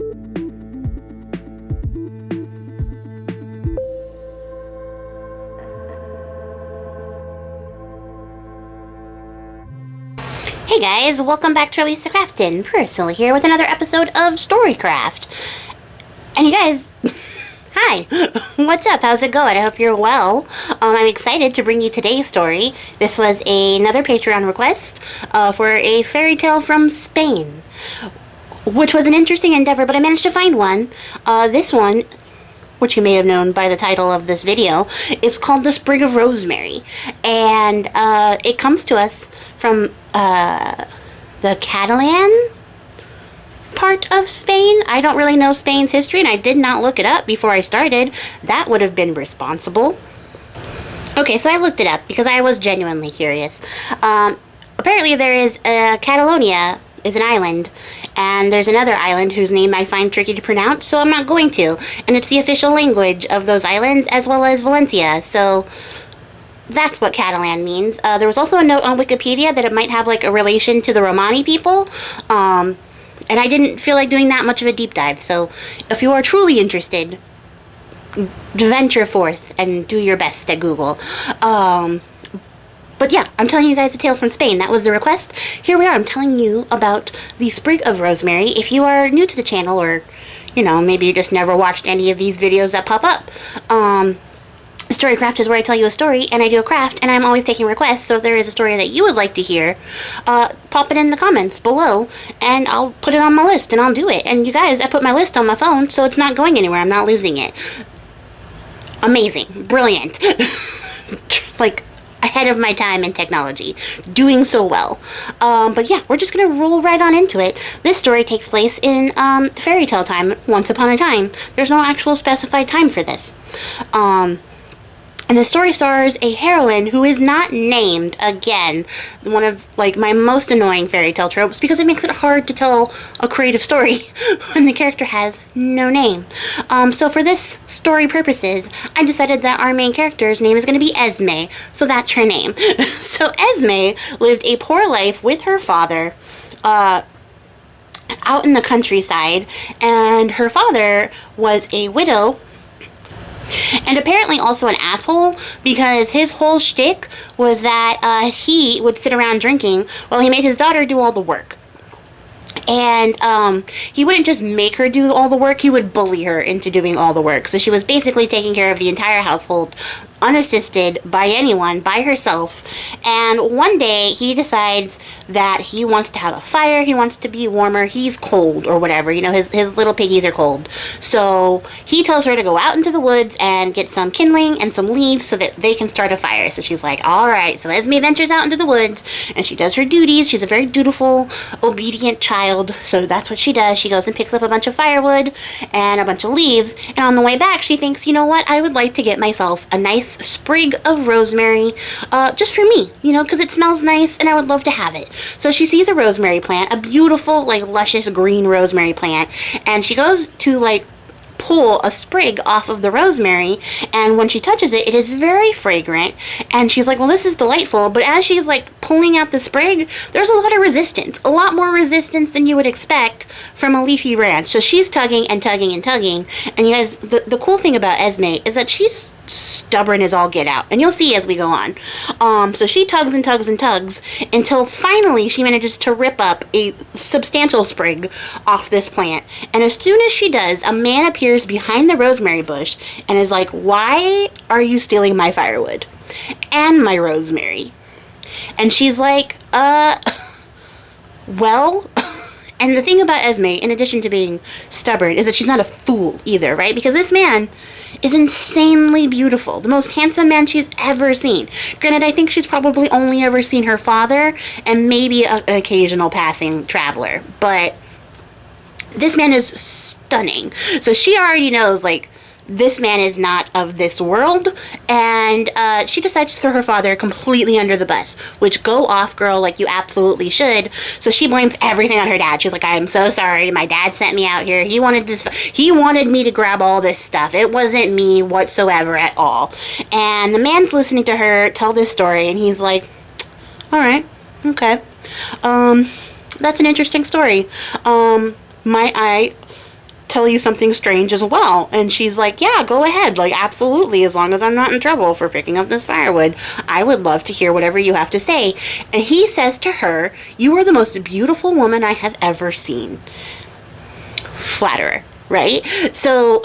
Hey guys, welcome back to Release the Craftin. Priscilla here with another episode of Storycraft. And you guys, hi, what's up? How's it going? I hope you're well. I'm excited to bring you today's story. This was another Patreon request for a fairy tale from Spain, which was an interesting endeavor, but I managed to find one. This one, which you may have known by the title of this video, is called The Sprig of Rosemary. And it comes to us from the Catalan part of Spain. I don't really know Spain's history, and I did not look it up before I started. That would have been responsible. Okay, so I looked it up because I was genuinely curious. Apparently there is Catalonia is an island, and there's another island whose name I find tricky to pronounce, so I'm not going to. And it's the official language of those islands, as well as Valencia, so that's what Catalan means. There was also a note on Wikipedia that it might have like a relation to the Romani people, and I didn't feel like doing that much of a deep dive, so if you are truly interested, venture forth and do your best at Google. But yeah, I'm telling you guys a tale from Spain. That was the request. Here we are. I'm telling you about the Sprig of Rosemary. If you are new to the channel, or, you know, maybe you just never watched any of these videos that pop up, Storycraft is where I tell you a story, and I do a craft, and I'm always taking requests, so if there is a story that you would like to hear, pop it in the comments below, and I'll put it on my list, and I'll do it. And you guys, I put my list on my phone, so it's not going anywhere. I'm not losing it. Amazing. Brilliant. Like, ahead of my time in technology. Doing so well. But yeah, we're just gonna roll right on into it. This story takes place in fairy tale time, once upon a time. There's no actual specified time for this. And the story stars a heroine who is not named, again, one of, like, my most annoying fairy tale tropes, because it makes it hard to tell a creative story when the character has no name. So for this story purposes, I decided that our main character's name is going to be Esme, so that's her name. So Esme lived a poor life with her father, out in the countryside, and her father was a widow, and apparently also an asshole, because his whole shtick was that he would sit around drinking while he made his daughter do all the work. And he wouldn't just make her do all the work, he would bully her into doing all the work. So she was basically taking care of the entire household, unassisted by anyone, by herself. And one day he decides that he wants to have a fire, he wants to be warmer, he's cold or whatever, you know, his little piggies are cold. So he tells her to go out into the woods and get some kindling and some leaves so that they can start a fire. So she's like, alright. So Esme ventures out into the woods and she does her duties. She's a very dutiful, obedient child, so that's what she does. She goes and picks up a bunch of firewood and a bunch of leaves, and on the way back she thinks, you know what, I would like to get myself a nice sprig of rosemary, just for me, you know, because it smells nice and I would love to have it. So she sees a rosemary plant, a beautiful, like, luscious green rosemary plant, and she goes to, like, pull a sprig off of the rosemary, and when she touches it, it is very fragrant, and she's like, well, this is delightful. But as she's like pulling out the sprig, there's a lot of resistance, a lot more resistance than you would expect from a leafy branch. So she's tugging and tugging and tugging, and you guys, the cool thing about Esme is that she's stubborn as all get out, and you'll see as we go on. So she tugs and tugs and tugs until finally she manages to rip up a substantial sprig off this plant, and as soon as she does, a man appears behind the rosemary bush and is like, why are you stealing my firewood and my rosemary? And she's like, well, and the thing about Esme, in addition to being stubborn, is that she's not a fool either, right? Because this man is insanely beautiful. The most handsome man she's ever seen. Granted, I think she's probably only ever seen her father and maybe an occasional passing traveler, but this man is stunning. So she already knows, like, this man is not of this world, and she decides to throw her father completely under the bus, which, go off, girl, like you absolutely should. So she blames everything on her dad. She's like, I'm so sorry, my dad sent me out here, he wanted me to grab all this stuff, it wasn't me whatsoever at all. And the man's listening to her tell this story, and he's like, alright, okay, that's an interesting story. Might I tell you something strange as well. And she's like, yeah, go ahead. Like, absolutely. As long as I'm not in trouble for picking up this firewood, I would love to hear whatever you have to say. And he says to her, you are the most beautiful woman I have ever seen. Flatterer, right? So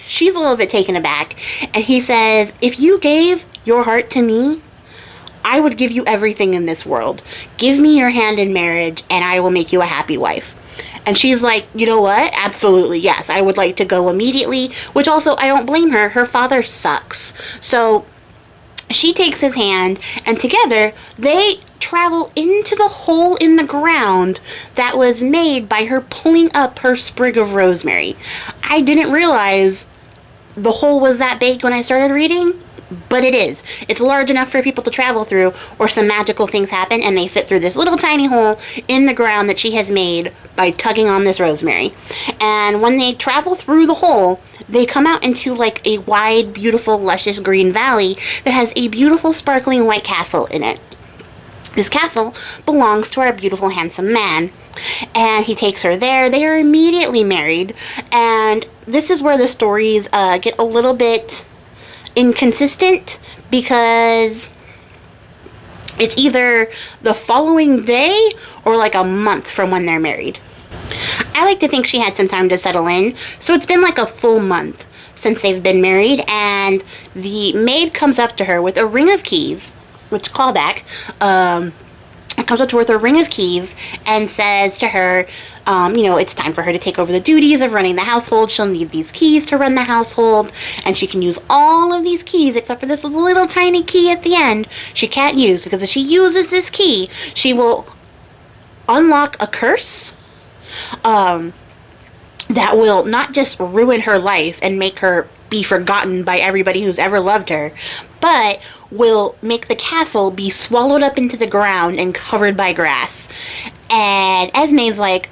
she's a little bit taken aback. And he says, if you gave your heart to me, I would give you everything in this world. Give me your hand in marriage, and I will make you a happy wife. And she's like, you know what? Absolutely, yes. I would like to go immediately, which also, I don't blame her. Her father sucks. So she takes his hand, and together, they travel into the hole in the ground that was made by her pulling up her sprig of rosemary. I didn't realize the hole was that big when I started reading, but it is. It's large enough for people to travel through, or some magical things happen, and they fit through this little tiny hole in the ground that she has made by tugging on this rosemary. And when they travel through the hole, they come out into like a wide, beautiful, luscious green valley that has a beautiful, sparkling white castle in it. This castle belongs to our beautiful, handsome man, and he takes her there. They are immediately married, and this is where the stories get a little bit inconsistent, because it's either the following day or like a month from when they're married. I like to think she had some time to settle in, so it's been like a full month since they've been married, and the maid comes up to her with a ring of keys, which, callback, comes up to her with a ring of keys and says to her, it's time for her to take over the duties of running the household. She'll need these keys to run the household, and she can use all of these keys except for this little tiny key at the end she can't use, because if she uses this key, she will unlock a curse that will not just ruin her life and make her be forgotten by everybody who's ever loved her, but will make the castle be swallowed up into the ground and covered by grass. And Esme's like,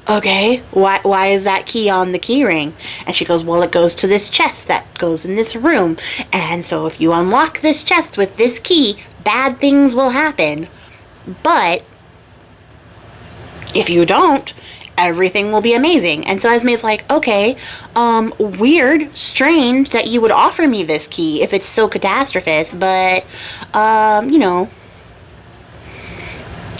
okay, why is that key on the key ring? And she goes, well, it goes to this chest that goes in this room. And so if you unlock this chest with this key, bad things will happen. But if you don't, everything will be amazing. And so Esme's like, okay, weird, strange that you would offer me this key if it's so catastrophist, but,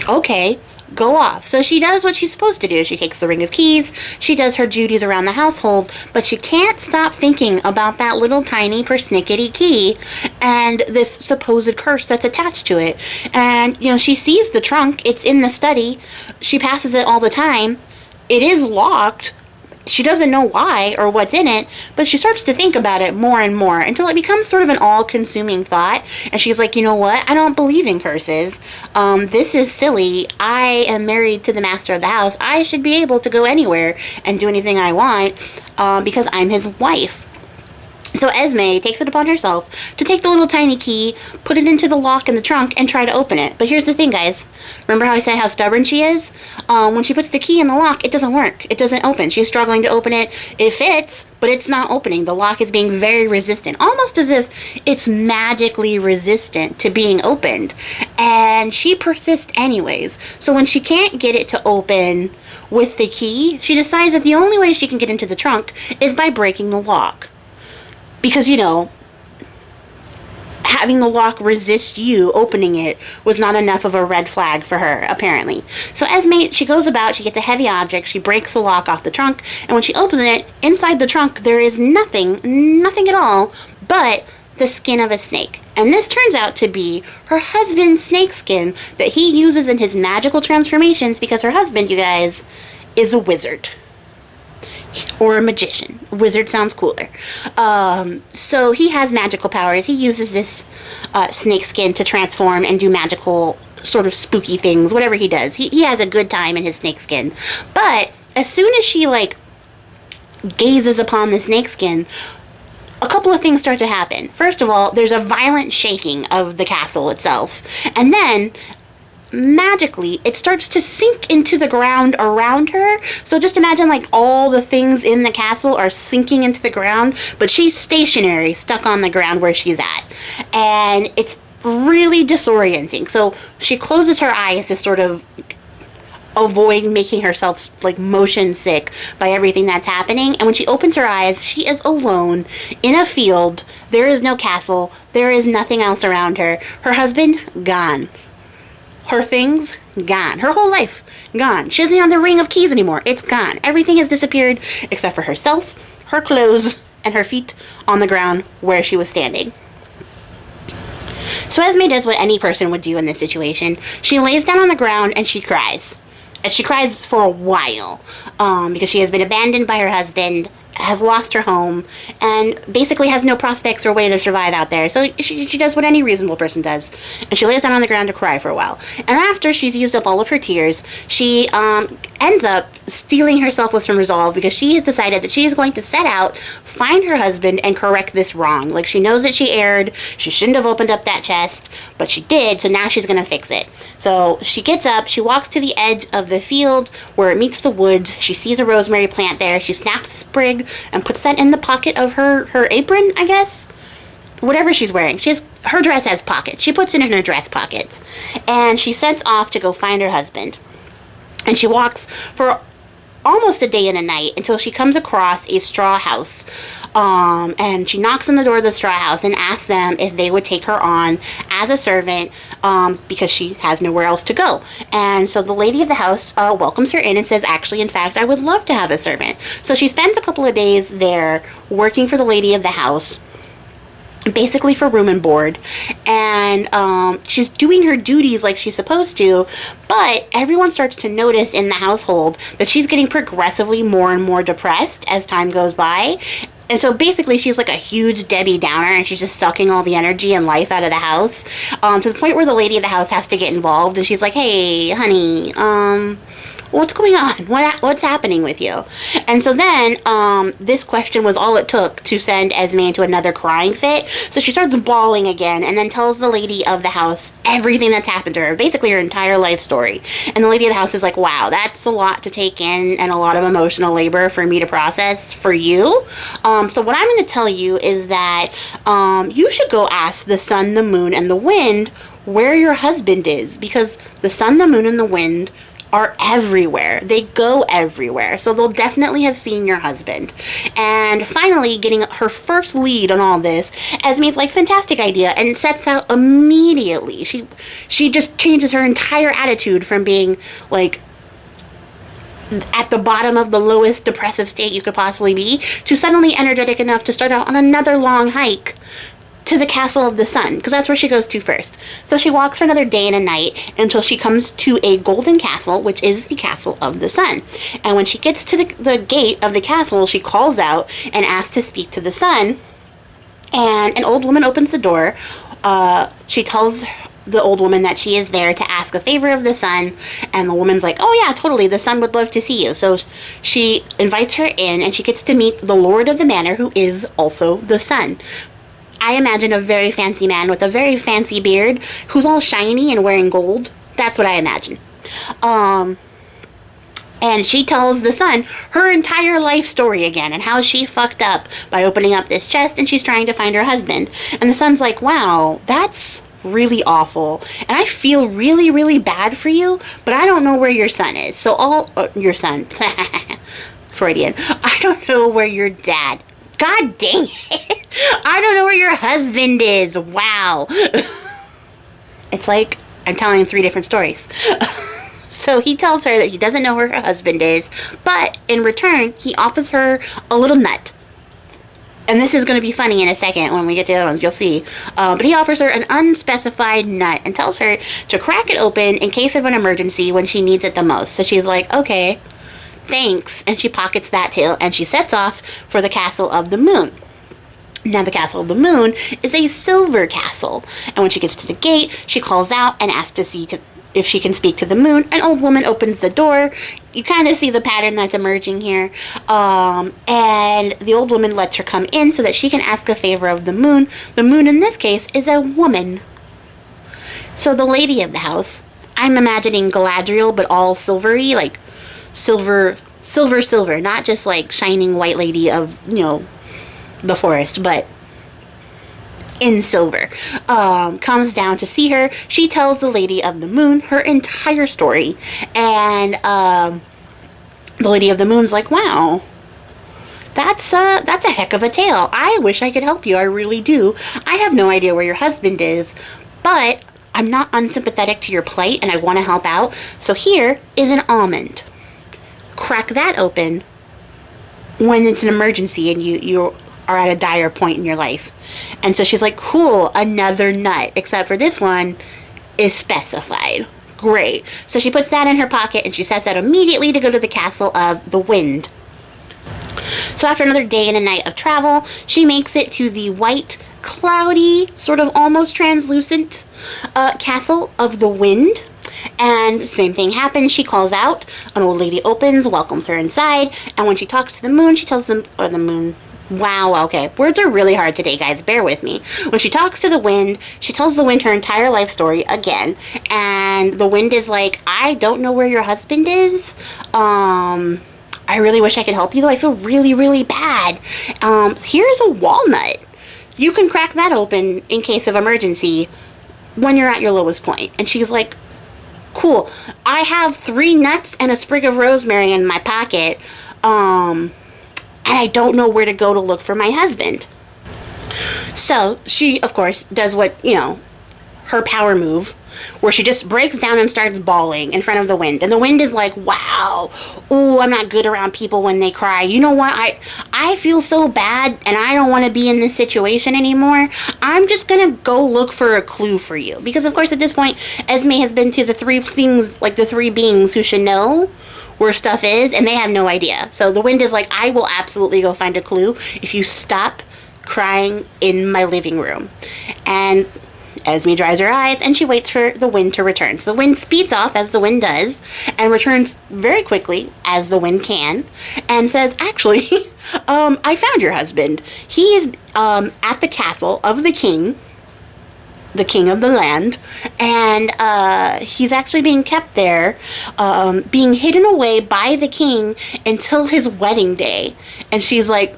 okay, go off. So she does what she's supposed to do. She takes the ring of keys, she does her duties around the household, but she can't stop thinking about that little tiny persnickety key and this supposed curse that's attached to it. And, she sees the trunk, it's in the study, she passes it all the time. It is locked. She doesn't know why or what's in it, but she starts to think about it more and more until it becomes sort of an all-consuming thought. And she's like, you know what? I don't believe in curses. This is silly. I am married to the master of the house. I should be able to go anywhere and do anything I want because I'm his wife. So Esme takes it upon herself to take the little tiny key, put it into the lock in the trunk, and try to open it. But here's the thing, guys. Remember how I said how stubborn she is? When she puts the key in the lock, it doesn't work. It doesn't open. She's struggling to open it. It fits, but it's not opening. The lock is being very resistant, almost as if it's magically resistant to being opened. And she persists anyways. So when she can't get it to open with the key, she decides that the only way she can get into the trunk is by breaking the lock. Because, having the lock resist you opening it was not enough of a red flag for her, apparently. So Esme, she goes about, she gets a heavy object, she breaks the lock off the trunk, and when she opens it, inside the trunk, there is nothing at all, but the skin of a snake. And this turns out to be her husband's snake skin that he uses in his magical transformations, because her husband, you guys, is a wizard. Or a magician. Wizard sounds cooler. So he has magical powers. He uses this snake skin to transform and do magical sort of spooky things, whatever he does. He has a good time in his snake skin. But as soon as she, gazes upon the snake skin, a couple of things start to happen. First of all, there's a violent shaking of the castle itself. And then magically it starts to sink into the ground around her. So just imagine all the things in the castle are sinking into the ground, but she's stationary, stuck on the ground where she's at, and it's really disorienting. So she closes her eyes to sort of avoid making herself like motion sick by everything that's happening. And when she opens her eyes, she is alone in a field. There is no castle. There is nothing else around her. Her husband, gone. Her things, gone. Her whole life, gone. She doesn't have the ring of keys anymore. It's gone. Everything has disappeared except for herself, her clothes, and her feet on the ground where she was standing. So Esme does what any person would do in this situation. She lays down on the ground and she cries. And she cries for a while because she has been abandoned by her husband, has lost her home, and basically has no prospects or way to survive out there. So she does what any reasonable person does. And she lays down on the ground to cry for a while. And after she's used up all of her tears, she ends up steeling herself with some resolve because she has decided that she is going to set out, find her husband, and correct this wrong. Like, she knows that she erred. She shouldn't have opened up that chest, but she did, so now she's going to fix it. So she gets up, she walks to the edge of the field where it meets the woods. She sees a rosemary plant there. She snaps a sprig and puts that in the pocket of her apron, I guess. Whatever she's wearing. Her dress has pockets. She puts it in her dress pockets. And she sets off to go find her husband. And she walks for almost a day and a night until she comes across a straw house. And she knocks on the door of the straw house and asks them if they would take her on as a servant because she has nowhere else to go. And so the lady of the house welcomes her in and says, actually, in fact, I would love to have a servant. So she spends a couple of days there working for the lady of the house, basically for room and board, and she's doing her duties like she's supposed to, but everyone starts to notice in the household that she's getting progressively more and more depressed as time goes by. And so basically she's like a huge Debbie Downer, and she's just sucking all the energy and life out of the house, to the point where the lady of the house has to get involved, and she's like, hey honey, what's going on? What's happening with you? And so then, this question was all it took to send Esme into another crying fit. So she starts bawling again and then tells the lady of the house everything that's happened to her, basically her entire life story. And the lady of the house is like, wow, that's a lot to take in and a lot of emotional labor for me to process for you. So what I'm going to tell you is that you should go ask the sun, the moon, and the wind where your husband is, because the sun, the moon, and the wind are everywhere. They go everywhere. So they'll definitely have seen your husband. And finally, getting her first lead on all this, Esme's like, fantastic idea, and sets out immediately. She just changes her entire attitude from being like at the bottom of the lowest depressive state you could possibly be to suddenly energetic enough to start out on another long hike to the Castle of the Sun, because that's where she goes to first. So she walks for another day and a night until she comes to a golden castle, which is the Castle of the Sun. And when she gets to the gate of the castle, she calls out and asks to speak to the sun. And an old woman opens the door. She tells the old woman that she is there to ask a favor of the sun, and the woman's like, oh yeah, totally, the sun would love to see you. So she invites her in, and she gets to meet the lord of the manor, who is also the sun. I imagine a very fancy man with a very fancy beard who's all shiny and wearing gold. That's what I imagine. And she tells the sun her entire life story again and how she fucked up by opening up this chest, and she's trying to find her husband. And the sun's like, wow, that's really awful. And I feel really, really bad for you, but I don't know where your son is. So your son. Freudian. I don't know where your dad. God dang it. I don't know where your husband is. Wow. It's like I'm telling 3 different stories. So he tells her that he doesn't know where her husband is, but in return, he offers her a little nut. And this is going to be funny in a second when we get to the other ones, you'll see. But he offers her an unspecified nut and tells her to crack it open in case of an emergency when she needs it the most. So she's like, okay, thanks. And she pockets that too, and she sets off for the Castle of the Moon. Now, the Castle of the Moon is a silver castle. And when she gets to the gate, she calls out and asks to see if she can speak to the moon. An old woman opens the door. You kind of see the pattern that's emerging here. And the old woman lets her come in so that she can ask a favor of the moon. The moon, in this case, is a woman. So the lady of the house, I'm imagining Galadriel, but all silvery, like silver, not just like shining white lady of, the forest, but in silver, comes down to see her. She tells the Lady of the Moon her entire story, and the Lady of the Moon's like, wow, that's a heck of a tale. I wish I could help you. I really do. I have no idea where your husband is, but I'm not unsympathetic to your plight, and I want to help out. So here is an almond. Crack that open when it's an emergency and you are at a dire point in your life. And so she's like, cool, another nut, except for this one is specified. Great. So she puts that in her pocket and she sets out immediately to go to the castle of the wind. So after another day and a night of travel, she makes it to the white, cloudy, sort of almost translucent castle of the wind. And same thing happens. She calls out. An old lady opens, welcomes her inside. And when she talks to the moon, she tells them, or the moon. Wow, okay. Words are really hard today, guys. Bear with me. When she talks to the wind, she tells the wind her entire life story again. And the wind is like, I don't know where your husband is. I really wish I could help you, though. I feel really, really bad. Here's a walnut. You can crack that open in case of emergency when you're at your lowest point. And she's like, cool. I have 3 nuts and a sprig of rosemary in my pocket. And I don't know where to go to look for my husband. So she, of course, does what, her power move, where she just breaks down and starts bawling in front of the wind. And the wind is like, wow, ooh, I'm not good around people when they cry. You know what? I feel so bad and I don't want to be in this situation anymore. I'm just going to go look for a clue for you. Because, of course, at this point, Esme has been to the 3 things, like the 3 beings who should know where stuff is, and they have no idea. So the wind is like, I will absolutely go find a clue if you stop crying in my living room. And Esme dries her eyes, and she waits for the wind to return. So the wind speeds off, as the wind does, and returns very quickly, as the wind can, and says, actually, I found your husband. He is at the castle of the king of the land, and he's actually being kept there, being hidden away by the king until his wedding day. And she's like,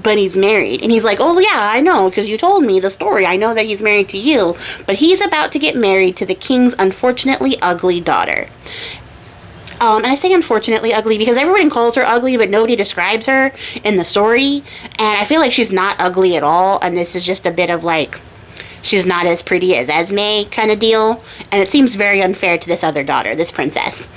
but he's married. And he's like, oh yeah, I know, because you told me the story. I know that he's married to you, but he's about to get married to the king's unfortunately ugly daughter. And I say unfortunately ugly because everyone calls her ugly, but nobody describes her in the story. And I feel like she's not ugly at all, and this is just a bit of like, she's not as pretty as Esme kind of deal. And it seems very unfair to this other daughter, this princess.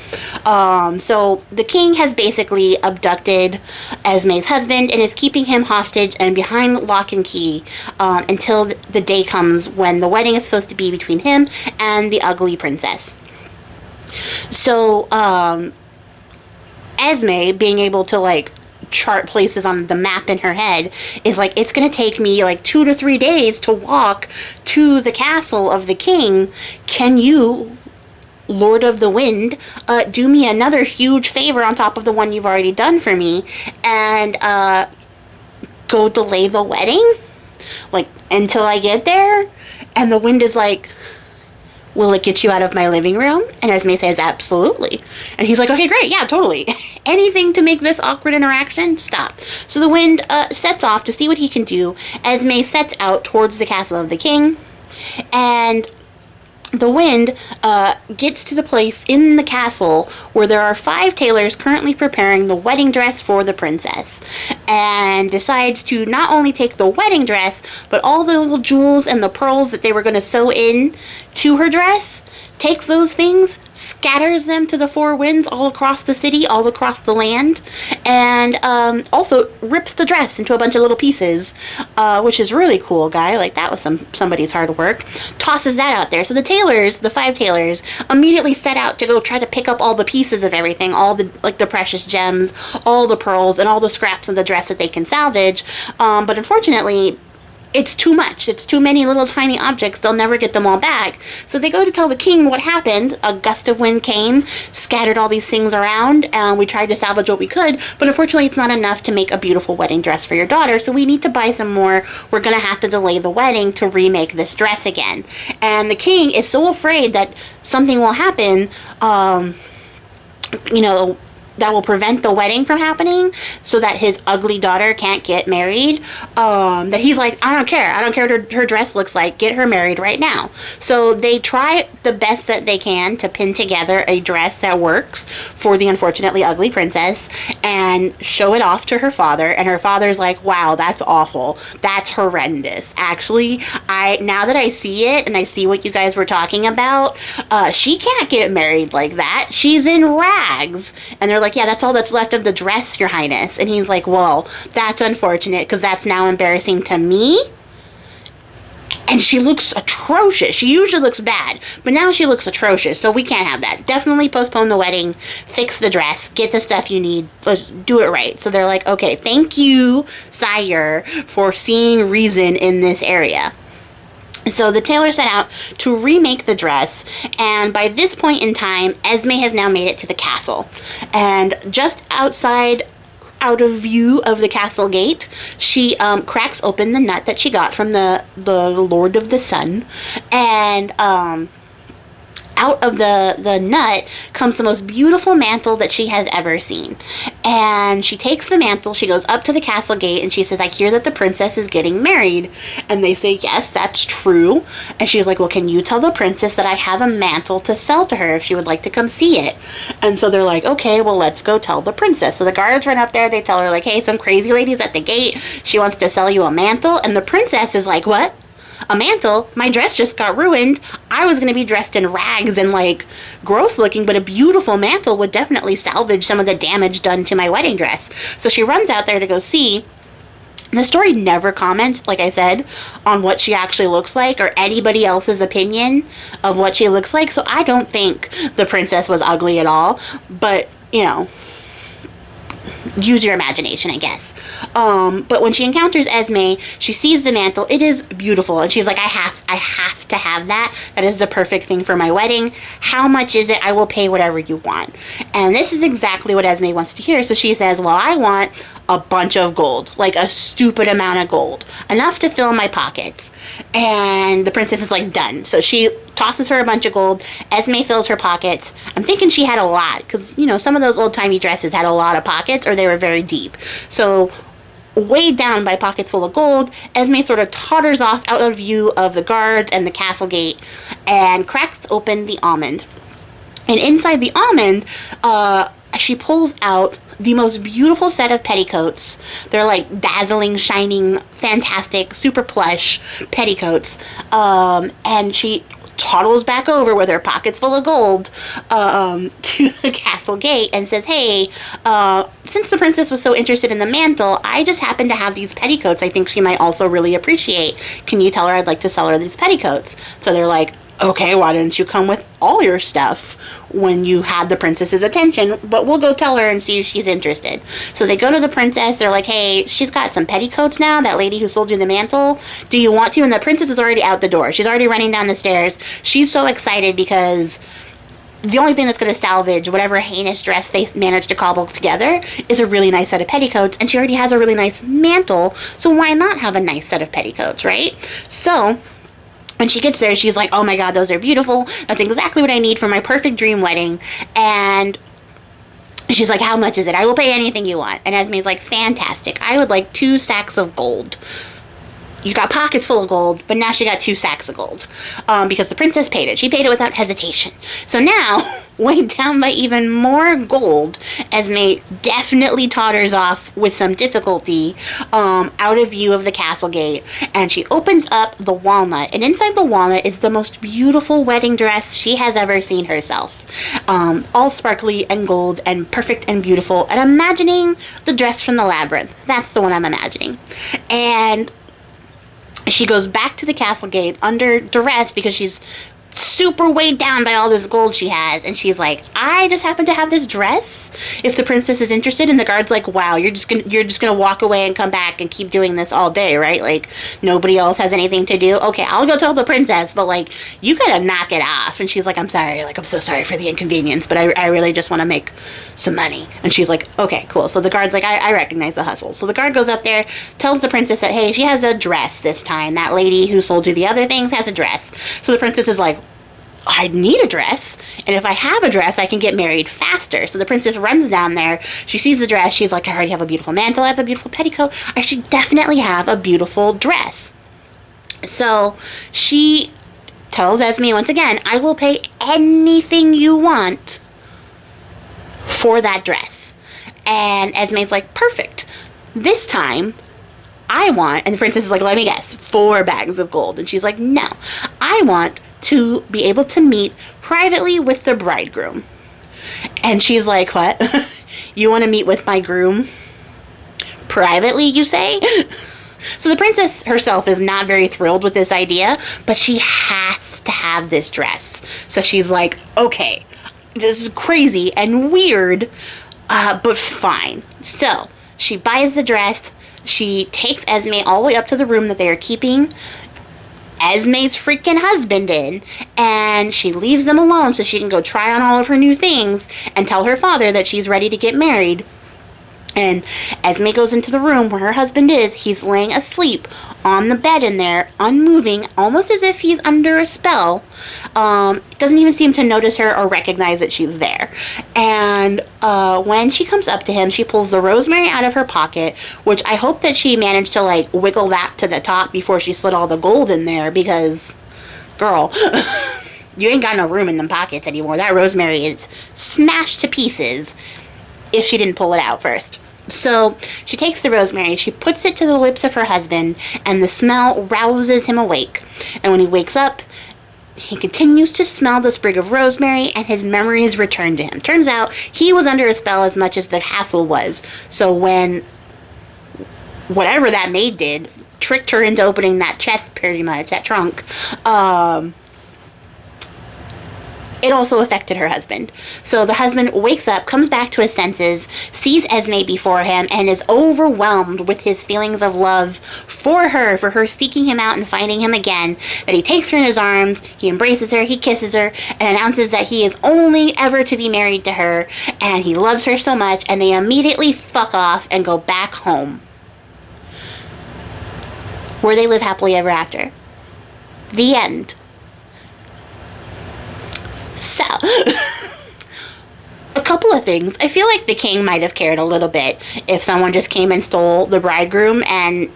So the king has basically abducted Esme's husband and is keeping him hostage and behind lock and key until the day comes when the wedding is supposed to be between him and the ugly princess. So Esme, being able to like chart places on the map in her head, is like, it's gonna take me like 2 to 3 days to walk to the castle of the king. Can you, Lord of the Wind, do me another huge favor on top of the one you've already done for me, and go delay the wedding like until I get there? And the wind is like, will it get you out of my living room? And Esme says, absolutely. And he's like, okay, great, yeah, totally. Anything to make this awkward interaction, stop. So the wind sets off to see what he can do. Esme sets out towards the castle of the king, and the wind gets to the place in the castle where there are 5 tailors currently preparing the wedding dress for the princess, and decides to not only take the wedding dress, but all the little jewels and the pearls that they were going to sew in to her dress, takes those things, scatters them to the 4 winds all across the city, all across the land, and also rips the dress into a bunch of little pieces, which is really cool, guy. Like, that was somebody's hard work. Tosses that out there. So the tailors, the 5 tailors, immediately set out to go try to pick up all the pieces of everything, all the, like, the precious gems, all the pearls, and all the scraps of the dress that they can salvage. But unfortunately, it's too much. It's too many little tiny objects. They'll never get them all back. So they go to tell the king what happened. A gust of wind came, scattered all these things around, and we tried to salvage what we could, but unfortunately it's not enough to make a beautiful wedding dress for your daughter, so we need to buy some more. We're going to have to delay the wedding to remake this dress again. And the king is so afraid that something will happen, that will prevent the wedding from happening so that his ugly daughter can't get married, that he's like, I don't care what her dress looks like, get her married right now. So they try the best that they can to pin together a dress that works for the unfortunately ugly princess and show it off to her father, and her father's like, wow, that's awful, that's horrendous. Actually, now that I see it and I see what you guys were talking about, she can't get married like that, she's in rags. And they're like, yeah, that's all that's left of the dress, your highness. And he's like, well, that's unfortunate because that's now embarrassing to me. And she looks atrocious. She usually looks bad, but now she looks atrocious, so we can't have that. Definitely postpone the wedding, fix the dress, get the stuff you need, let's do it right. So they're like, okay, thank you, sire, for seeing reason in this area. So the tailor set out to remake the dress, and by this point in time, Esme has now made it to the castle. And just outside, out of view of the castle gate, she cracks open the nut that she got from the Lord of the Sun, and out of the nut comes the most beautiful mantle that she has ever seen. And she takes the mantle, she goes up to the castle gate, and she says, I hear that the princess is getting married. And they say, yes, that's true. And she's like, well, can you tell the princess that I have a mantle to sell to her if she would like to come see it? And so they're like, okay, well, let's go tell the princess. So the guards run up there, they tell her, like, hey, some crazy lady's at the gate, she wants to sell you a mantle. And the princess is like, what? A mantle? My dress just got ruined. I was going to be dressed in rags and like gross looking, but a beautiful mantle would definitely salvage some of the damage done to my wedding dress. So she runs out there to go see. The story never comments, like I said, on what she actually looks like or anybody else's opinion of what she looks like. So I don't think the princess was ugly at all, but you know, use your imagination, I guess. But when she encounters Esme, she sees the mantle. It is beautiful, and she's like, I have to have that. That is the perfect thing for my wedding. How much is it? I will pay whatever you want. And this is exactly what Esme wants to hear. So she says, well, I want a bunch of gold, like a stupid amount of gold, enough to fill my pockets. And the princess is like, done. So she tosses her a bunch of gold. Esme fills her pockets. I'm thinking she had a lot, because, you know, some of those old-timey dresses had a lot of pockets, or they were very deep. So weighed down by pockets full of gold, Esme sort of totters off out of view of the guards and the castle gate and cracks open the almond. And inside the almond, she pulls out the most beautiful set of petticoats. They're like dazzling, shining, fantastic, super plush petticoats. And she toddles back over with her pockets full of gold to the castle gate and says, hey, since the princess was so interested in the mantle, I just happen to have these petticoats I think she might also really appreciate. Can you tell her I'd like to sell her these petticoats? So they're like, okay, why didn't you come with all your stuff when you had the princess's attention? But we'll go tell her and see if she's interested. So they go to the princess. They're like, hey, she's got some petticoats now, that lady who sold you the mantle. Do you want to? And the princess is already out the door. She's already running down the stairs. She's so excited because the only thing that's going to salvage whatever heinous dress they managed to cobble together is a really nice set of petticoats. And she already has a really nice mantle. So why not have a nice set of petticoats, right? So when she gets there, she's like, oh my god, those are beautiful. That's exactly what I need for my perfect dream wedding. And she's like, how much is it? I will pay anything you want. And Esme's like, fantastic. I would like 2 sacks of gold. You got pockets full of gold, but now she got 2 sacks of gold. Because the princess paid it. She paid it without hesitation. So now, weighed down by even more gold, Esme definitely totters off with some difficulty out of view of the castle gate. And she opens up the walnut. And inside the walnut is the most beautiful wedding dress she has ever seen herself. All sparkly and gold and perfect and beautiful. And imagining the dress from the labyrinth. That's the one I'm imagining. And she goes back to the castle gate under duress because she's super weighed down by all this gold she has, and she's like, I just happen to have this dress if the princess is interested. And the guard's like, wow, you're just gonna walk away and come back and keep doing this all day, right? Like, nobody else has anything to do? Okay, I'll go tell the princess, but like, you gotta knock it off. And she's like, I'm sorry, like, I'm so sorry for the inconvenience, but I really just want to make some money. And she's like, okay, cool. So the guard's like, I recognize the hustle. So the guard goes up there, tells the princess that, hey, she has a dress this time. That lady who sold you the other things has a dress. So the princess is like, I need a dress, and if I have a dress, I can get married faster. So the princess runs down there. She sees the dress. She's like, I already have a beautiful mantle. I have a beautiful petticoat. I should definitely have a beautiful dress. So she tells Esme once again, I will pay anything you want for that dress. And Esme's like, perfect. This time, I want, and the princess is like, let me guess, 4 bags of gold. And she's like, no, I want to be able to meet privately with the bridegroom. And she's like, what? You want to meet with my groom privately, you say? So the princess herself is not very thrilled with this idea, but she has to have this dress. So she's like, okay, this is crazy and weird, but fine. So she buys the dress. She takes Esme all the way up to the room that they are keeping Esme's freaking husband in, and she leaves them alone so she can go try on all of her new things and tell her father that she's ready to get married. And Esme goes into the room where her husband is. He's laying asleep on the bed in there, unmoving, almost as if he's under a spell. Doesn't even seem to notice her or recognize that she's there. And when she comes up to him, she pulls the rosemary out of her pocket, which I hope that she managed to, like, wiggle that to the top before she slid all the gold in there, because, girl, you ain't got no room in them pockets anymore. That rosemary is smashed to pieces if she didn't pull it out first. So she takes the rosemary, she puts it to the lips of her husband, and the smell rouses him awake. And when he wakes up, he continues to smell the sprig of rosemary, and his memories return to him. Turns out he was under a spell as much as the castle was. So when whatever that maid did tricked her into opening that chest, pretty much, that trunk, it also affected her husband. So the husband wakes up, comes back to his senses, sees Esme before him, and is overwhelmed with his feelings of love for her seeking him out and finding him again. That he takes her in his arms, he embraces her, he kisses her, and announces that he is only ever to be married to her, and he loves her so much, and they immediately fuck off and go back home, where they live happily ever after. The end. So, a couple of things. I feel like the king might have cared a little bit if someone just came and stole the bridegroom and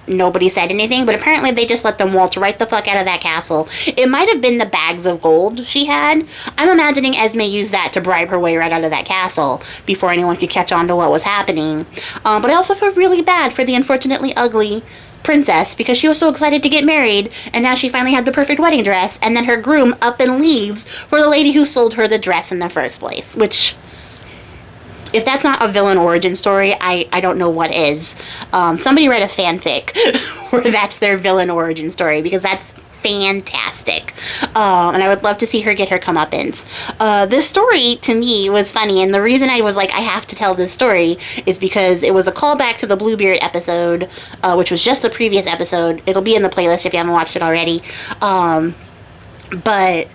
nobody said anything, but apparently they just let them waltz right the fuck out of that castle. It might have been the bags of gold she had. I'm imagining Esme used that to bribe her way right out of that castle before anyone could catch on to what was happening. But I also feel really bad for the unfortunately ugly princess, because she was so excited to get married, and now she finally had the perfect wedding dress, and then her groom up and leaves for the lady who sold her the dress in the first place. Which, if that's not a villain origin story, I don't know what is. Somebody write a fanfic where that's their villain origin story, because that's fantastic. And I would love to see her get her comeuppance. This story, to me, was funny, and the reason I was like, I have to tell this story, is because it was a callback to the Bluebeard episode, which was just the previous episode. It'll be in the playlist if you haven't watched it already. But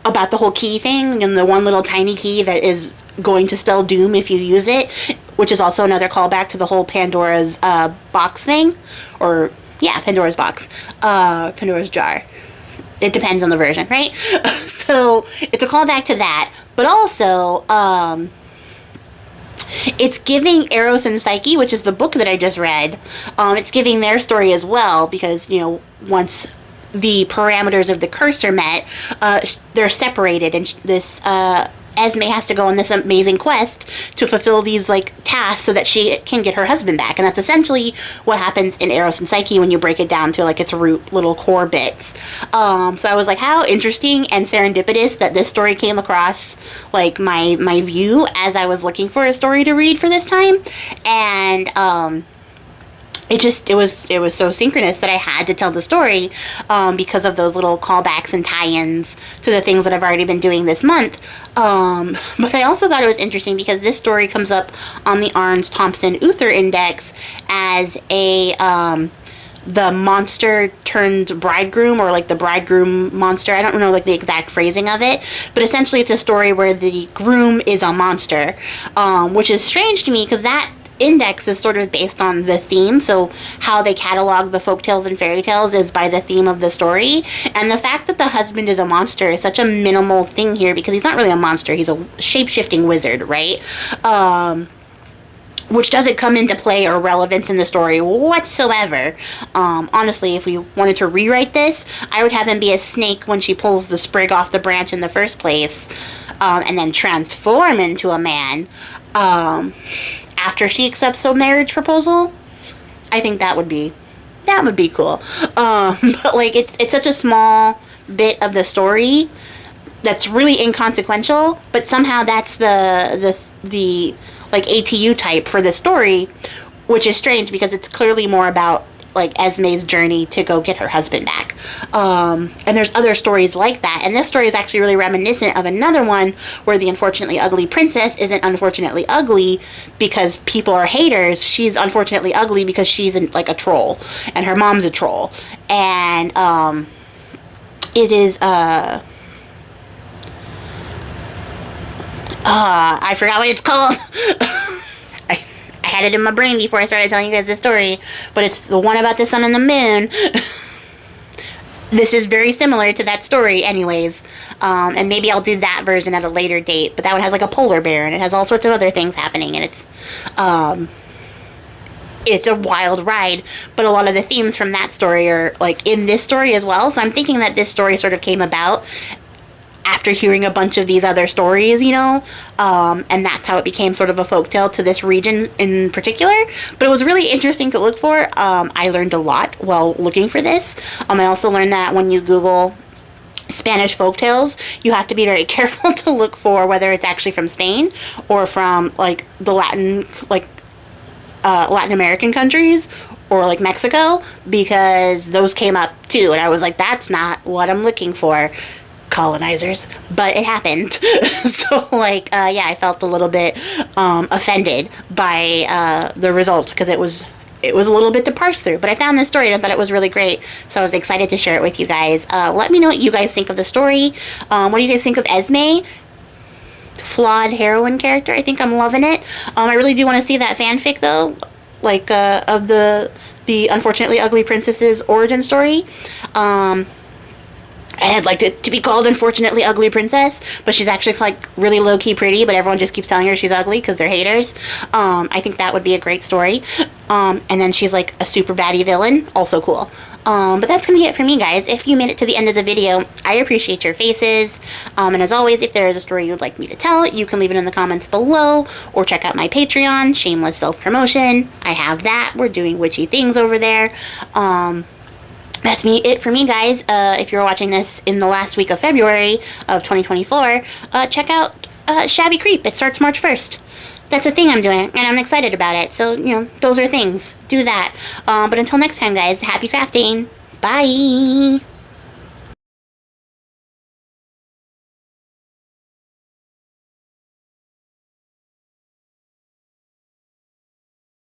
about the whole key thing, and the one little tiny key that is going to spell doom if you use it, which is also another callback to the whole Pandora's box thing, or yeah, Pandora's box, Pandora's jar. It depends on the version, right? So it's a callback to that, but also it's giving Eros and Psyche, which is the book that I just read, it's giving their story as well, because, you know, once the parameters of the curse are met, they're separated, and this Esme has to go on this amazing quest to fulfill these, like, tasks so that she can get her husband back. And that's essentially what happens in Eros and Psyche when you break it down to, like, its root little core bits. So I was like, how interesting and serendipitous that this story came across, like, my view as I was looking for a story to read for this time. And, it was so synchronous that I had to tell the story, because of those little callbacks and tie-ins to the things that I've already been doing this month. But I also thought it was interesting because this story comes up on the Arns-Thompson-Uther Index as the monster turned bridegroom, or like the bridegroom monster. I don't know like the exact phrasing of it, but essentially it's a story where the groom is a monster, which is strange to me because that index is sort of based on the theme, so how they catalog the folktales and fairy tales is by the theme of the story. And the fact that the husband is a monster is such a minimal thing here, because he's not really a monster, he's a shape-shifting wizard, right? Which doesn't come into play or relevance in the story whatsoever. Honestly, if we wanted to rewrite this, I would have him be a snake when she pulls the sprig off the branch in the first place, and then transform into a man after she accepts the marriage proposal. I think that would be cool. But like, it's such a small bit of the story that's really inconsequential, but somehow that's the like ATU type for the story, which is strange because it's clearly more about like Esme's journey to go get her husband back. And there's other stories like that, and this story is actually really reminiscent of another one where the unfortunately ugly princess isn't unfortunately ugly because people are haters. She's unfortunately ugly because she's like a troll, and her mom's a troll. And it is I forgot what it's called. I had it in my brain before I started telling you guys this story, but it's the one about the sun and the moon. This is very similar to that story anyways, and maybe I'll do that version at a later date, but that one has like a polar bear, and it has all sorts of other things happening, and it's a wild ride, but a lot of the themes from that story are like in this story as well, so I'm thinking that this story sort of came about after hearing a bunch of these other stories, you know, and that's how it became sort of a folktale to this region in particular. But it was really interesting to look for. I learned a lot while looking for this. I also learned that when you Google Spanish folktales, you have to be very careful to look for whether it's actually from Spain or from like the Latin American countries, or like Mexico, because those came up too, and I was like, that's not what I'm looking for, colonizers. But it happened. So like yeah, I felt a little bit offended by the results, because it was a little bit to parse through, but I found this story and I thought it was really great, so I was excited to share it with you guys. Let me know what you guys think of the story. What do you guys think of Esme? Flawed heroine character. I think I'm loving it. I really do want to see that fanfic though, like of the unfortunately ugly princess's origin story. I'd like it to be called Unfortunately Ugly Princess, but she's actually like really low-key pretty, but everyone just keeps telling her she's ugly because they're haters. I think that would be a great story. And then she's like a super baddie villain, also cool. But that's going to be it for me, guys. If you made it to the end of the video, I appreciate your faces. And as always, if there is a story you'd like me to tell, you can leave it in the comments below, or check out my Patreon, shameless self-promotion. I have that. We're doing witchy things over there. That's it for me, guys. If you're watching this in the last week of February of 2024, check out Shabby Creep. It starts March 1st. That's a thing I'm doing, and I'm excited about it. So, you know, those are things. Do that. But until next time, guys, happy crafting. Bye!